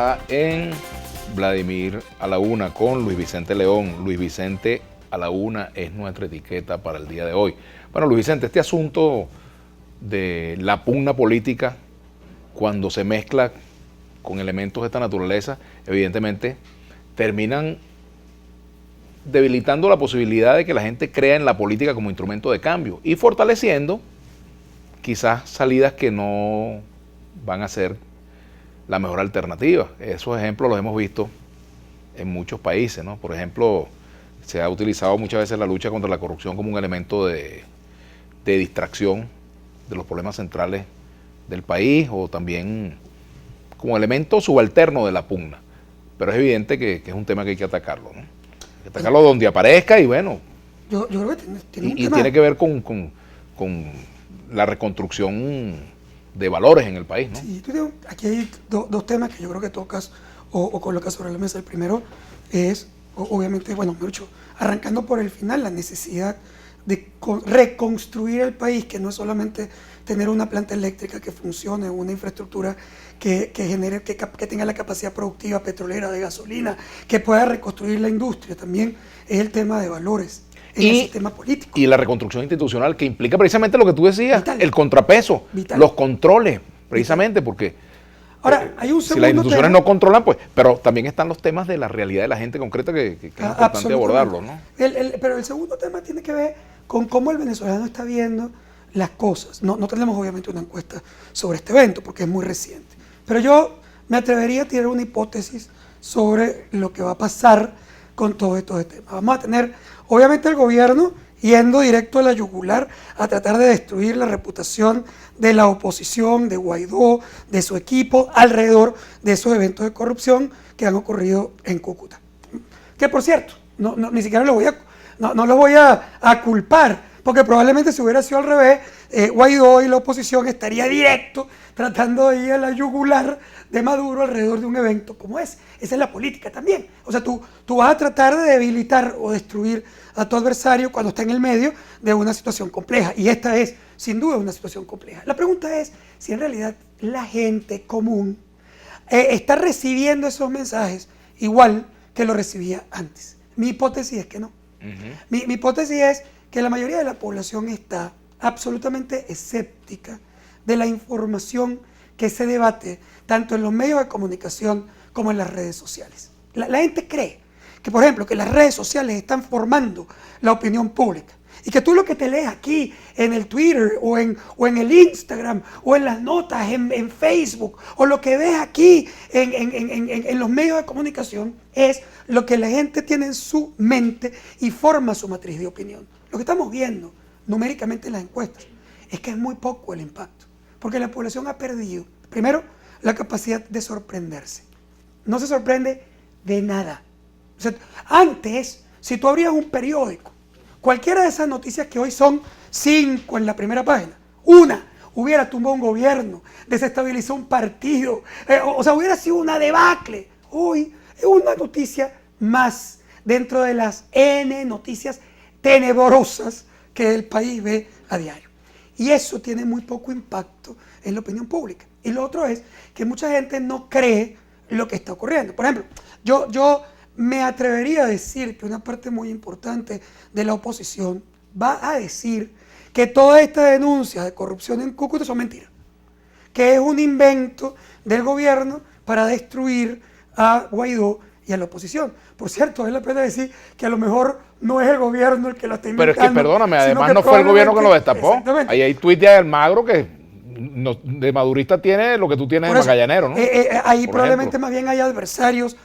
acá en Vladimir a la Una con Luis Vicente León. Luis Vicente a la Una es nuestra etiqueta para el día de hoy. Bueno, Luis Vicente, este asunto de la pugna política, cuando se mezcla con elementos de esta naturaleza, evidentemente terminan debilitando la posibilidad de que la gente crea en la política como instrumento de cambio y fortaleciendo quizás salidas que no van a ser la mejor alternativa. Esos ejemplos los hemos visto en muchos países, ¿no? Por ejemplo, se ha utilizado muchas veces la lucha contra la corrupción como un elemento de distracción de los problemas centrales del país, o también como elemento subalterno de la pugna. Pero es evidente que es un tema que hay que atacarlo, ¿no? Hay que atacarlo donde aparezca y bueno. Yo creo que tiene un y tema. Tiene que ver con la reconstrucción de valores en el país, ¿no? Sí, aquí hay dos temas que yo creo que tocas o colocas sobre la mesa. El primero es, obviamente, bueno, mejor dicho, arrancando por el final, la necesidad de reconstruir el país, que no es solamente tener una planta eléctrica que funcione, una infraestructura que genere, que tenga la capacidad productiva petrolera, de gasolina, que pueda reconstruir la industria. También es el tema de valores en el sistema político. Y la reconstrucción institucional, que implica precisamente lo que tú decías, Vital. el contrapeso, Vital. los controles, precisamente, porque ahora, hay un si las instituciones tema, no controlan, pues, pero también están los temas de la realidad de la gente concreta que es importante abordarlo, ¿no? Pero el segundo tema tiene que ver con cómo el venezolano está viendo las cosas. No tenemos obviamente una encuesta sobre este evento porque es muy reciente, pero yo me atrevería a tirar una hipótesis sobre lo que va a pasar con todos estos temas. Vamos a tener obviamente el gobierno yendo directo a la yugular a tratar de destruir la reputación de la oposición, de Guaidó, de su equipo, alrededor de esos eventos de corrupción que han ocurrido en Cúcuta. Que por cierto, ni siquiera lo voy a culpar, porque probablemente si hubiera sido al revés, Guaidó y la oposición estaría directo tratando de ir a la yugular de Maduro alrededor de un evento como ese. Esa es la política también. O sea, tú vas a tratar de debilitar o destruir a tu adversario cuando está en el medio de una situación compleja. Y esta es, sin duda, una situación compleja. La pregunta es si en realidad la gente común está recibiendo esos mensajes igual que lo recibía antes. Mi hipótesis es que no. Mi hipótesis es que la mayoría de la población está absolutamente escéptica de la información que se debate tanto en los medios de comunicación como en las redes sociales. La gente cree que, por ejemplo, que las redes sociales están formando la opinión pública y que tú lo que te lees aquí en el Twitter o en el Instagram o en las notas en Facebook o lo que ves aquí en los medios de comunicación es lo que la gente tiene en su mente y forma su matriz de opinión. Lo que estamos viendo numéricamente en las encuestas es que es muy poco el impacto, porque la población ha perdido, primero, la capacidad de sorprenderse. No se sorprende de nada. O sea, antes, si tú abrías un periódico, cualquiera de esas noticias que hoy son 5 en la primera página, una hubiera tumbado un gobierno, desestabilizado un partido, o sea, hubiera sido una debacle. Hoy es una noticia más dentro de las N noticias tenebrosas que el país ve a diario. Y eso tiene muy poco impacto en la opinión pública. Y lo otro es que mucha gente no cree lo que está ocurriendo. Por ejemplo, yo me atrevería a decir que una parte muy importante de la oposición va a decir que todas estas denuncias de corrupción en Cúcuta son mentiras, que es un invento del gobierno para destruir a Guaidó y a la oposición. Por cierto, vale la pena decir que a lo mejor no es el gobierno el que lo está inventando. Pero es que, perdóname, además no fue el gobierno que lo destapó. Ahí hay tuit de Almagro que de madurista tiene lo que tú tienes de magallanero, ¿no? Ahí probablemente más bien hay adversarios,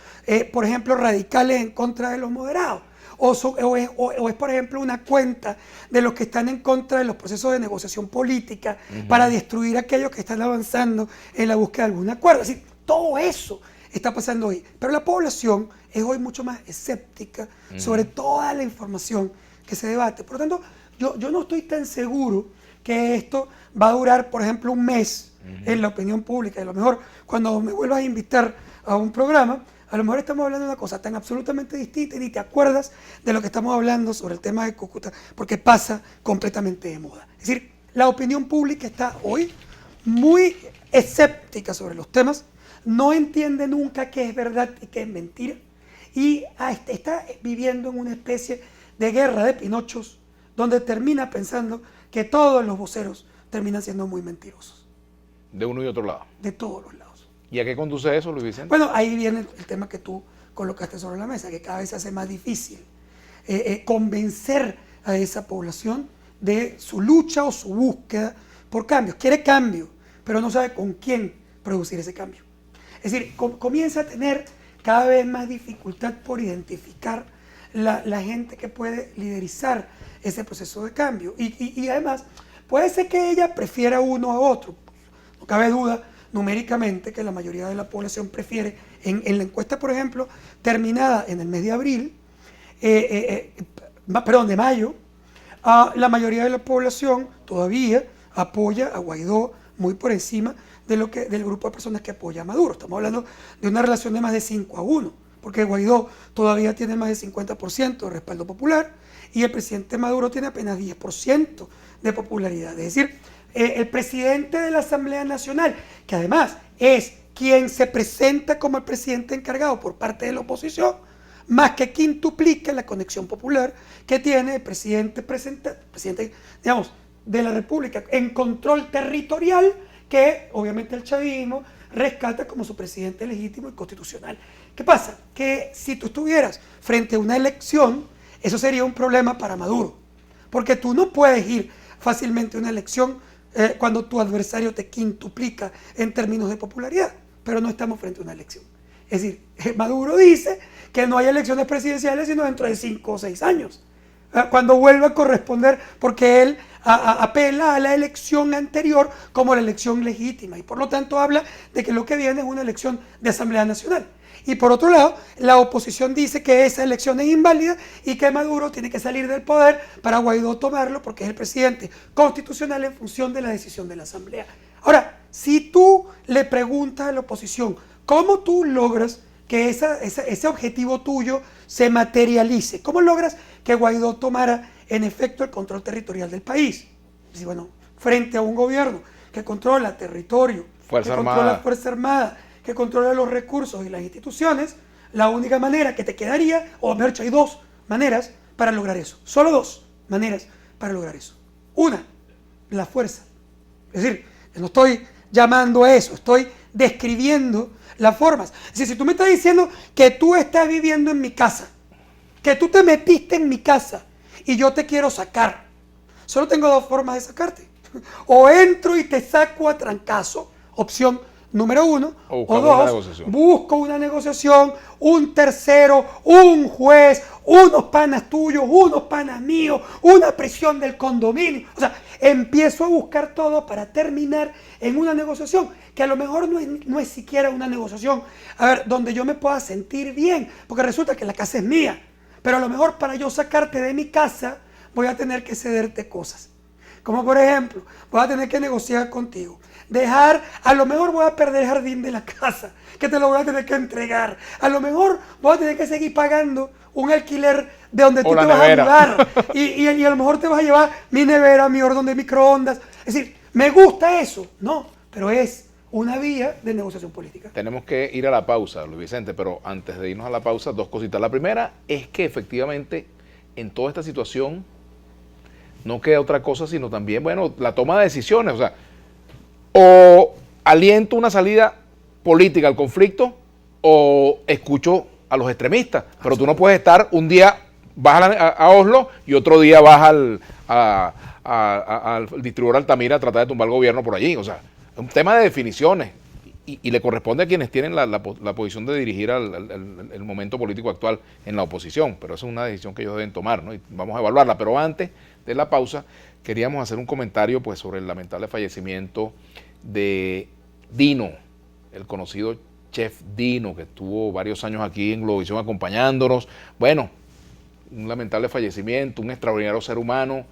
por ejemplo, radicales en contra de los moderados. O es, por ejemplo, una cuenta de los que están en contra de los procesos de negociación política para destruir a aquellos que están avanzando en la búsqueda de algún acuerdo. Es decir, todo eso está pasando hoy. Pero la población es hoy mucho más escéptica sobre toda la información que se debate. Por lo tanto, yo no estoy tan seguro que esto va a durar, por ejemplo, un mes en la opinión pública. Y a lo mejor cuando me vuelvas a invitar a un programa, a lo mejor estamos hablando de una cosa tan absolutamente distinta y ni te acuerdas de lo que estamos hablando sobre el tema de Cúcuta, porque pasa completamente de moda. Es decir, la opinión pública está hoy muy escéptica sobre los temas. no entiende nunca qué es verdad y qué es mentira, y está viviendo en una especie de guerra de pinochos, donde termina pensando que todos los voceros terminan siendo muy mentirosos. De uno y otro lado. De todos los lados. ¿Y a qué conduce eso, Luis Vicente? Bueno, ahí viene el tema que tú colocaste sobre la mesa, que cada vez se hace más difícil convencer a esa población de su lucha o su búsqueda por cambios. Quiere cambio, pero no sabe con quién producir ese cambio. Es decir, comienza a tener cada vez más dificultad por identificar la gente que puede liderizar ese proceso de cambio. Y además, puede ser que ella prefiera uno a otro. No cabe duda numéricamente que la mayoría de la población prefiere, en la encuesta, por ejemplo, terminada en el mes de abril, de mayo, la mayoría de la población todavía apoya a Guaidó muy por encima del grupo de personas que apoya a Maduro. Estamos hablando de una relación de más de 5-1, porque Guaidó todavía tiene más del 50% de respaldo popular y el presidente Maduro tiene apenas 10% de popularidad. Es decir, el presidente de la Asamblea Nacional, que además es quien se presenta como el presidente encargado por parte de la oposición, más que quintuplica la conexión popular que tiene el presidente, digamos, de la República en control territorial, que obviamente el chavismo rescata como su presidente legítimo y constitucional. ¿Qué pasa? Que si tú estuvieras frente a una elección, eso sería un problema para Maduro, porque tú no puedes ir fácilmente a una elección cuando tu adversario te quintuplica en términos de popularidad, pero no estamos frente a una elección. Es decir, Maduro dice que no hay elecciones presidenciales sino dentro de 5 o 6 años, cuando vuelva a corresponder, porque él apela a la elección anterior como la elección legítima y por lo tanto habla de que lo que viene es una elección de Asamblea Nacional. Y por otro lado, la oposición dice que esa elección es inválida y que Maduro tiene que salir del poder para Guaidó tomarlo porque es el presidente constitucional en función de la decisión de la Asamblea. Ahora, si tú le preguntas a la oposición, ¿cómo tú logras que ese objetivo tuyo se materialice? ¿Cómo logras que Guaidó tomara en efecto el control territorial del país? Y bueno, frente a un gobierno que controla territorio, controla Fuerza Armada, que controla los recursos y las instituciones, la única manera que te quedaría, o mejor dicho, hay 2 maneras para lograr eso. Solo 2 maneras para lograr eso. Una, la fuerza. Es decir, no estoy llamando a eso, estoy describiendo las formas. Es decir, si tú me estás diciendo que tú estás viviendo en mi casa, que tú te metiste en mi casa y yo te quiero sacar, solo tengo 2 formas de sacarte. O entro y te saco a trancazo, opción número 1, o 2, busco una negociación, un tercero, un juez, unos panas tuyos, unos panas míos, una presión del condominio. O sea, empiezo a buscar todo para terminar en una negociación que a lo mejor no es siquiera una negociación, donde yo me pueda sentir bien, porque resulta que la casa es mía, pero a lo mejor para yo sacarte de mi casa voy a tener que cederte cosas. Como por ejemplo, voy a tener que negociar contigo. A lo mejor voy a perder el jardín de la casa, que te lo voy a tener que entregar. A lo mejor voy a tener que seguir pagando un alquiler de donde tú te vas a mudar. Y a lo mejor te vas a llevar mi nevera, mi horno de microondas. Es decir, ¿me gusta eso? No, pero es una vía de negociación política. Tenemos que ir a la pausa, Luis Vicente, pero antes de irnos a la pausa, 2 cositas. La primera es que efectivamente en toda esta situación no queda otra cosa sino también, bueno, la toma de decisiones. O sea, o aliento una salida política al conflicto o escucho a los extremistas. Pero tú no puedes estar un día vas a Oslo y otro día vas al distribuidor Altamira a tratar de tumbar el gobierno por allí. O sea, es un tema de definiciones y le corresponde a quienes tienen la posición de dirigir el momento político actual en la oposición. Pero esa es una decisión que ellos deben tomar, ¿no? Y vamos a evaluarla. Pero antes de la pausa, queríamos hacer un comentario pues, sobre el lamentable fallecimiento de Dino, el conocido chef Dino, que estuvo varios años aquí en Globovisión acompañándonos. Bueno, un lamentable fallecimiento, un extraordinario ser humano.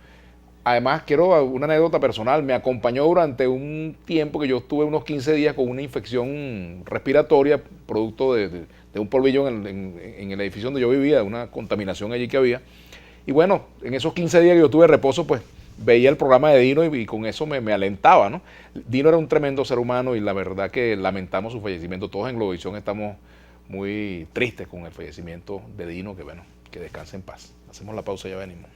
Además, quiero una anécdota personal. Me acompañó durante un tiempo que yo estuve unos 15 días con una infección respiratoria, producto de un polvillo en el edificio donde yo vivía, de una contaminación allí que había. Y bueno, en esos 15 días que yo tuve reposo, pues veía el programa de Dino y con eso me alentaba, ¿no? Dino era un tremendo ser humano y la verdad que lamentamos su fallecimiento. Todos en Globovisión estamos muy tristes con el fallecimiento de Dino, que bueno, que descanse en paz. Hacemos la pausa y ya venimos.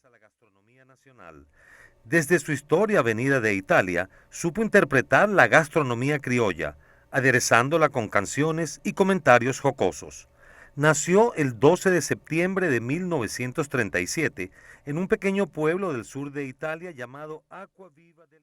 A la gastronomía nacional. Desde su historia venida de Italia, supo interpretar la gastronomía criolla, aderezándola con canciones y comentarios jocosos. Nació el 12 de septiembre de 1937 en un pequeño pueblo del sur de Italia llamado Acquaviva del